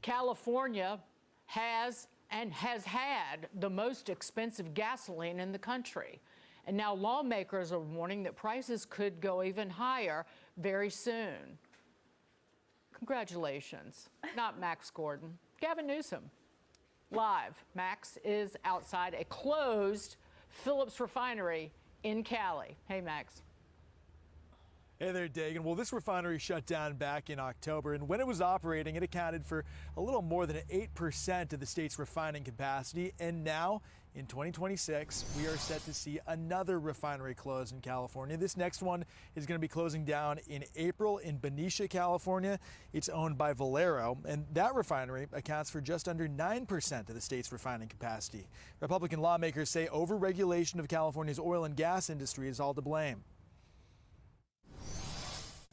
California has had the most expensive gasoline in the country. And now lawmakers are warning that prices could go even higher very soon. Congratulations. Not Max Gordon. Gavin Newsom. Live. Max is outside a closed Phillips refinery in Cali. Hey, Max. Hey there, Dagan. Well, this refinery shut down back in October, and when it was operating, it accounted for a little more than 8% of the state's refining capacity. And now, in 2026, we are set to see another refinery close in California. This next one is going to be closing down in April in Benicia, California. It's owned by Valero, and that refinery accounts for just under 9% of the state's refining capacity. Republican lawmakers say overregulation of California's oil and gas industry is all to blame.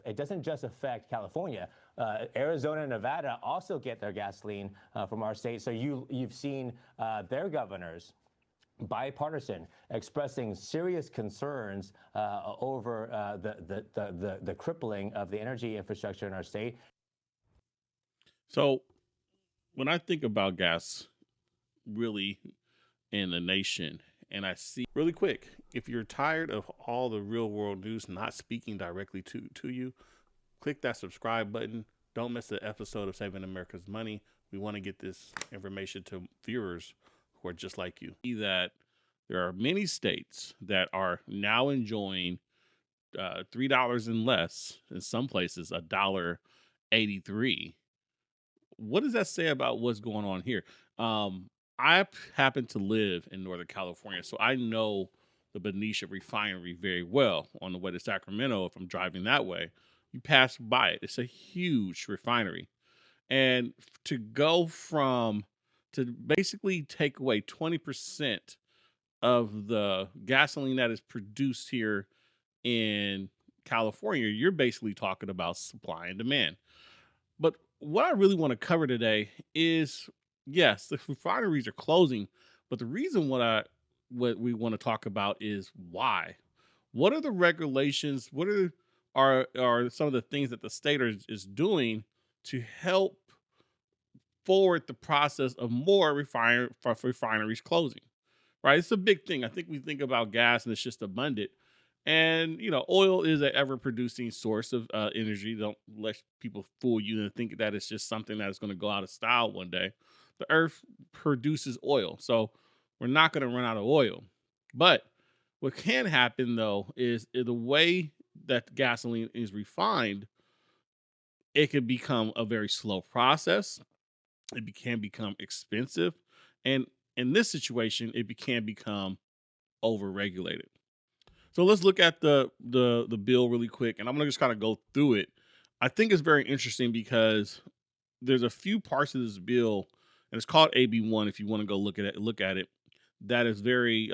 It doesn't just affect California. Arizona and Nevada also get their gasoline from our state. So you've seen their governors, bipartisan, expressing serious concerns over the crippling of the energy infrastructure in our state. So when I think about gas, really, in the nation, and I see really quick, if you're tired of all the real world news not speaking directly to you, click that subscribe button. Don't miss an episode of Saving America's Money. We want to get this information to viewers who are just like you. See that there are many states that are now enjoying $3 and less, in some places $1.83. What does that say about what's going on here? I happen to live in Northern California, so I know the Benicia refinery very well. On the way to Sacramento, if I'm driving that way, you pass by it. It's a huge refinery. And to go to basically take away 20% of the gasoline that is produced here in California, you're basically talking about supply and demand. But what I really want to cover today is, yes, the refineries are closing, but the reason what we want to talk about is why. What are the regulations? What are some of the things that the state is doing to help forward the process of more refineries closing? Right, it's a big thing. I think we think about gas and it's just abundant. And, oil is an ever-producing source of energy. Don't let people fool you and think that it's just something that is going to go out of style one day. The earth produces oil, so we're not going to run out of oil. But what can happen, though, is the way that gasoline is refined, it can become a very slow process. It can become expensive. And in this situation, it can become overregulated. So let's look at the bill really quick, and I'm going to just kind of go through it. I think it's very interesting because there's a few parts of this bill, and it's called AB1 if you want to go look at it, that is very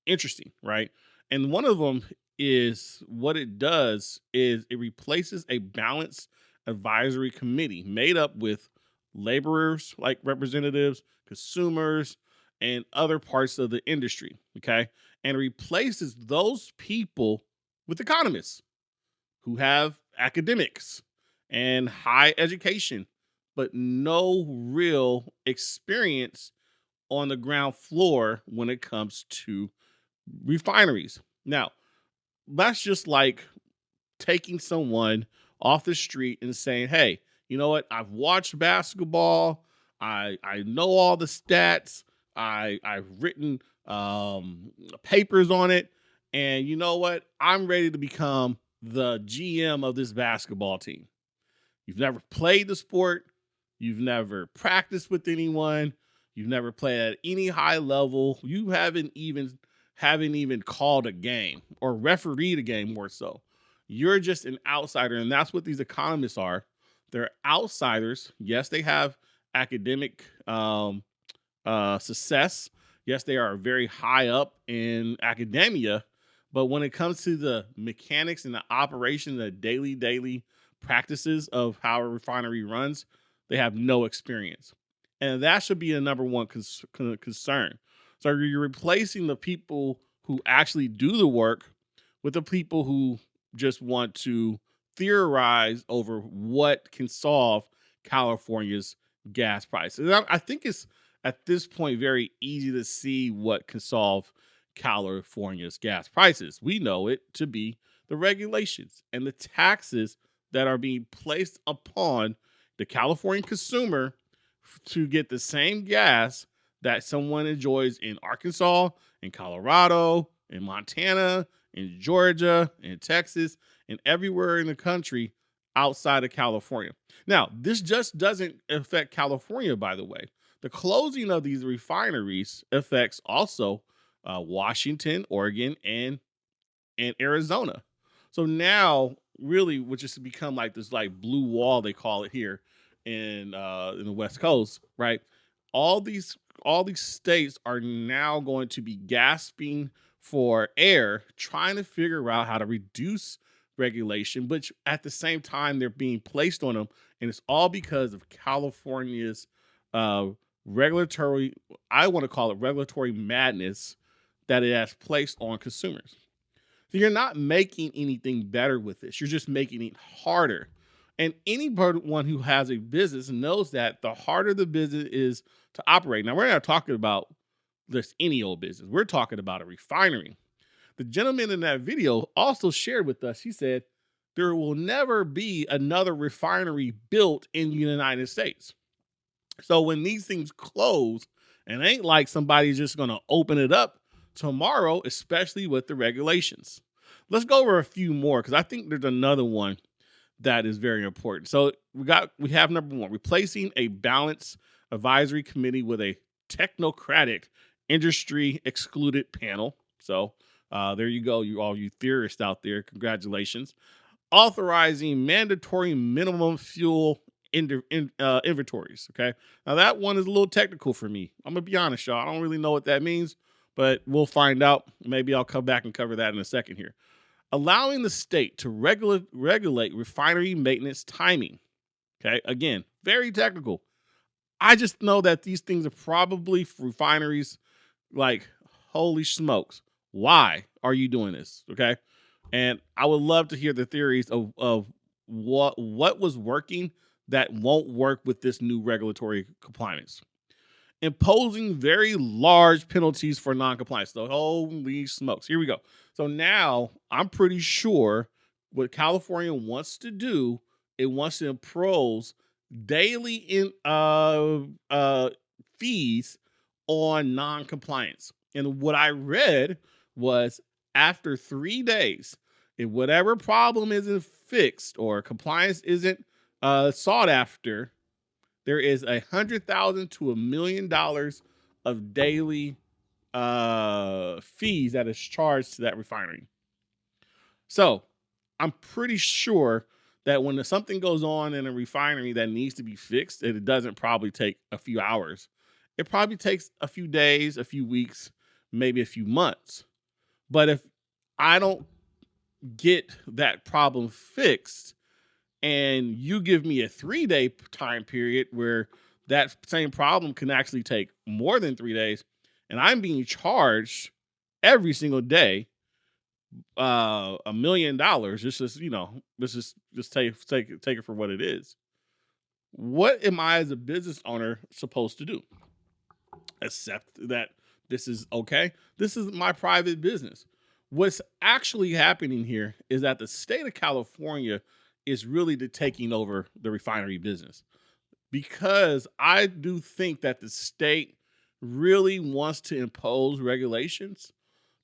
interesting, right? And one of them is what it does is it replaces a balanced advisory committee made up with laborers, like representatives, consumers, and other parts of the industry, okay? And replaces those people with economists who have academics and high education, but no real experience on the ground floor when it comes to refineries. Now, that's just like taking someone off the street and saying, hey, you know what? I've watched basketball. I know all the stats. I've written papers on it. And you know what? I'm ready to become the GM of this basketball team. You've never played the sport. You've never practiced with anyone. You've never played at any high level. You haven't even called a game or refereed a game, more so. You're just an outsider, and that's what these economists are. They're outsiders. Yes, they have academic success. Yes, they are very high up in academia, but when it comes to the mechanics and the operation, the daily practices of how a refinery runs, they have no experience. And that should be a number one concern. So you're replacing the people who actually do the work with the people who just want to theorize over what can solve California's gas prices. And I think it's at this point very easy to see what can solve California's gas prices. We know it to be the regulations and the taxes that are being placed upon the California consumer to get the same gas that someone enjoys in Arkansas, in Colorado, in Montana, in Georgia, in Texas, and everywhere in the country outside of California. Now, this just doesn't affect California, by the way. The closing of these refineries affects also Washington, Oregon, and Arizona. So now, really, which has become like this like blue wall they call it here in the West Coast, right? All these states are now going to be gasping for air, trying to figure out how to reduce regulation, but at the same time they're being placed on them, and it's all because of California's uh, regulatory, I want to call it regulatory madness that it has placed on consumers. So you're not making anything better with this. You're just making it harder. And anyone who has a business knows that the harder the business is to operate. Now, we're not talking about just any old business. We're talking about a refinery. The gentleman in that video also shared with us, he said, there will never be another refinery built in the United States. So when these things close, it ain't like somebody's just going to open it up tomorrow, especially with the regulations. Let's go over a few more because I think there's another one that is very important. So we have number one, replacing a balanced advisory committee with a technocratic industry excluded panel. So there you go, all you theorists out there. Congratulations. Authorizing mandatory minimum fuel inventories. Okay. Now that one is a little technical for me. I'm gonna be honest, y'all. I don't really know what that means, but we'll find out. Maybe I'll come back and cover that in a second here. Allowing the state to regulate refinery maintenance timing. Okay. Again, very technical. I just know that these things are probably for refineries like, holy smokes. Why are you doing this? Okay. And I would love to hear the theories of what was working that won't work with this new regulatory compliance. Imposing very large penalties for noncompliance. So holy smokes. Here we go. So now I'm pretty sure what California wants to do, it wants to impose daily fees on noncompliance. And what I read was after 3 days, if whatever problem isn't fixed or compliance isn't sought after, there is $100,000 to $1 million of daily fees that is charged to that refinery. So I'm pretty sure that when something goes on in a refinery that needs to be fixed, it doesn't probably take a few hours. It probably takes a few days, a few weeks, maybe a few months. But if I don't get that problem fixed and you give me a 3-day time period where that same problem can actually take more than 3 days, and I'm being charged every single day $1 million, just take it for what it is. What am I as a business owner supposed to do? Accept that this is okay? This is my private business. What's actually happening here is that the state of California is really taking over the refinery business, because I do think that the state really wants to impose regulations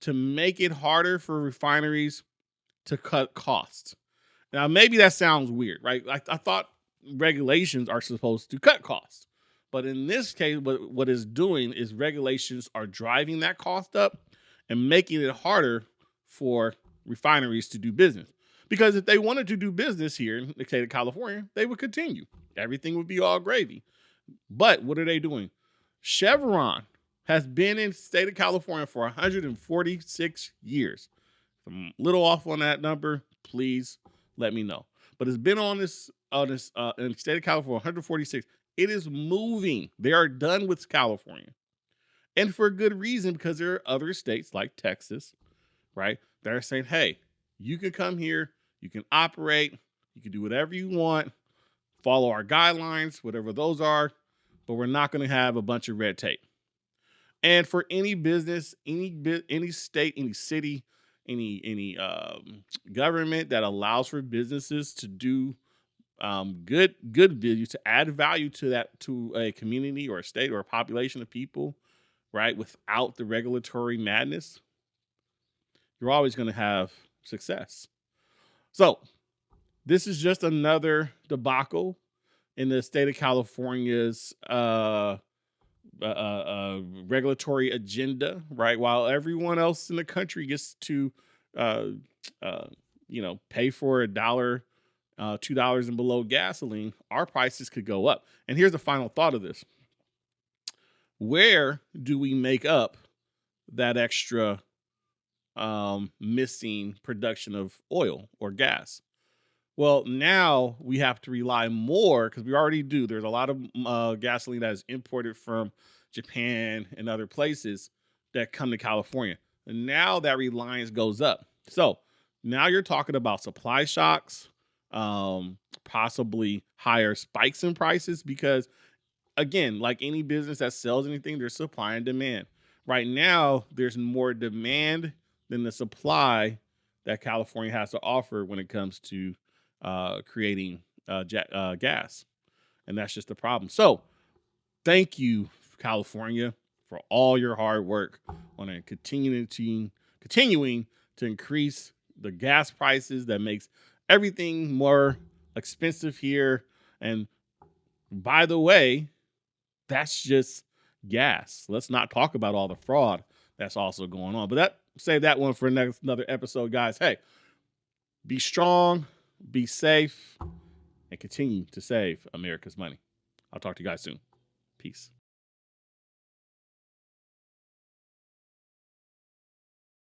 to make it harder for refineries to cut costs. Now, maybe that sounds weird, right? I thought regulations are supposed to cut costs. But in this case, what it's doing is regulations are driving that cost up and making it harder for refineries to do business. Because if they wanted to do business here in the state of California, they would continue. Everything would be all gravy. But what are they doing? Chevron has been in the state of California for 146 years. If I'm a little off on that number, please let me know. But it's been in the state of California 146. It is moving. They are done with California. And for a good reason, because there are other states like Texas, right? That are saying, hey, you can come here, you can operate, you can do whatever you want, follow our guidelines, whatever those are. but we're not going to have a bunch of red tape. And for any business, any state, any city, any government that allows for businesses to do good value, to add value to a community or a state or a population of people, right, without the regulatory madness, you're always going to have success. So this is just another debacle in the state of California's regulatory agenda, right? While everyone else in the country gets to, pay for $1, $2 and below gasoline, our prices could go up. And here's the final thought of this: where do we make up that extra missing production of oil or gas? Well, now we have to rely more, because we already do. There's a lot of gasoline that is imported from Japan and other places that come to California. And now that reliance goes up. So now you're talking about supply shocks, possibly higher spikes in prices, because again, like any business that sells anything, there's supply and demand. Right now, there's more demand than the supply that California has to offer when it comes to creating gas. And that's just the problem. So thank you, California, for all your hard work on continuing to increase the gas prices that makes everything more expensive here. And by the way, that's just gas. Let's not talk about all the fraud that's also going on. But save that one for another episode, guys. Hey, be strong, be safe, and continue to save America's money. I'll talk to you guys soon. Peace.